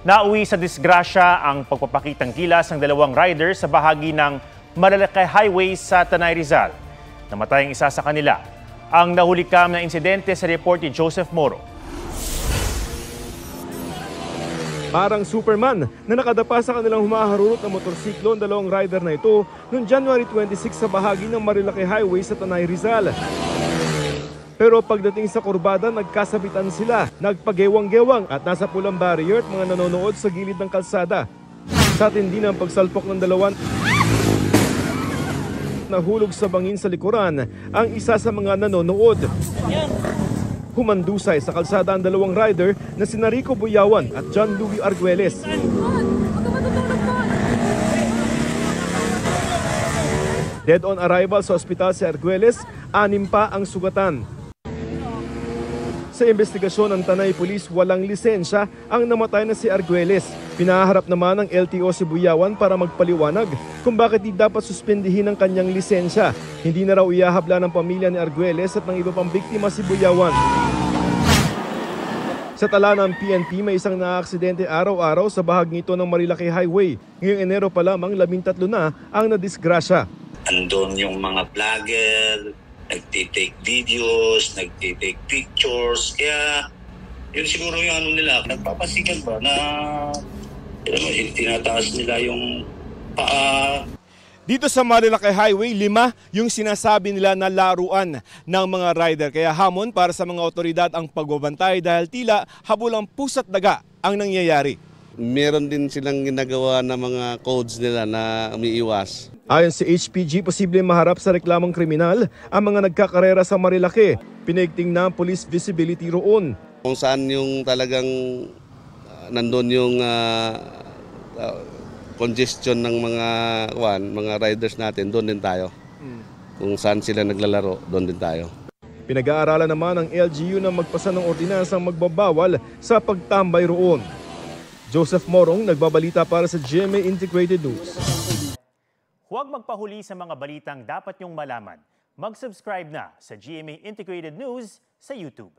Nauwi sa disgrasya ang pagpapakitang gilas ng dalawang rider sa bahagi ng Marilaki Highway sa Tanay Rizal. Namatay ang isa sa kanila. Ang nahulikam na insidente sa report ni Joseph Moro. Parang Superman na nakadapa sa kanilang humaharurot na motorsiklo ang dalawang rider na ito noong January 26 sa bahagi ng Marilaki Highway sa Tanay Rizal. Pero pagdating sa kurbada, nagkasabitan sila, nagpagewang-gewang at nasa pulang barrier at mga nanonood sa gilid ng kalsada. Sa tindi ng pagsalpok ng dalawan, nahulog sa bangin sa likuran ang isa sa mga nanonood. Humandusay sa kalsada ang dalawang rider na sina Rico Buyawan at John Louis Arguelles. Dead on arrival sa ospital si Arguelles, 6 pa ang sugatan. Sa investigasyon ng Tanay Police, walang lisensya ang namatay na si Arguelles. Pinaharap naman ng LTO si Buyawan para magpaliwanag kung bakit di dapat suspendihin ang kanyang lisensya. Hindi na raw ihahabla ng pamilya ni Arguelles at ng iba pang biktima si Buyawan. Sa tala ng PNP, may isang naaaksidente araw-araw sa bahaging ito ng Marilaki Highway. Ngayong Enero pa lamang, 13 na ang nadisgrasya. Andun yung mga vlogger, nagtitake videos, nagtitake pictures. Kaya yun siguro yung ano nila, nagpapasikan ba na tinataas nila yung paa. Dito sa Marilaki Highway, 5 yung sinasabi nila na laruan ng mga rider. Kaya hamon para sa mga otoridad ang pagbabantay dahil tila habulang pusa't daga ang nangyayari. Meron din silang ginagawa na mga codes nila na umiiwas. Ayon sa HPG, posibleng maharap sa reklamong kriminal ang mga nagkakarera sa Marilaki. Pinaigting na ang police visibility roon. Kung saan yung talagang nandun yung congestion ng mga riders natin, doon din tayo. Kung saan sila naglalaro, doon din tayo. Pinag-aaralan naman ng LGU na magpasa ng ordinansang magbabawal sa pagtambay roon. Joseph Morong, nagbabalita para sa GMA Integrated News. Huwag magpahuli sa mga balitang dapat niyong malaman. Mag-subscribe na sa GMA Integrated News sa YouTube.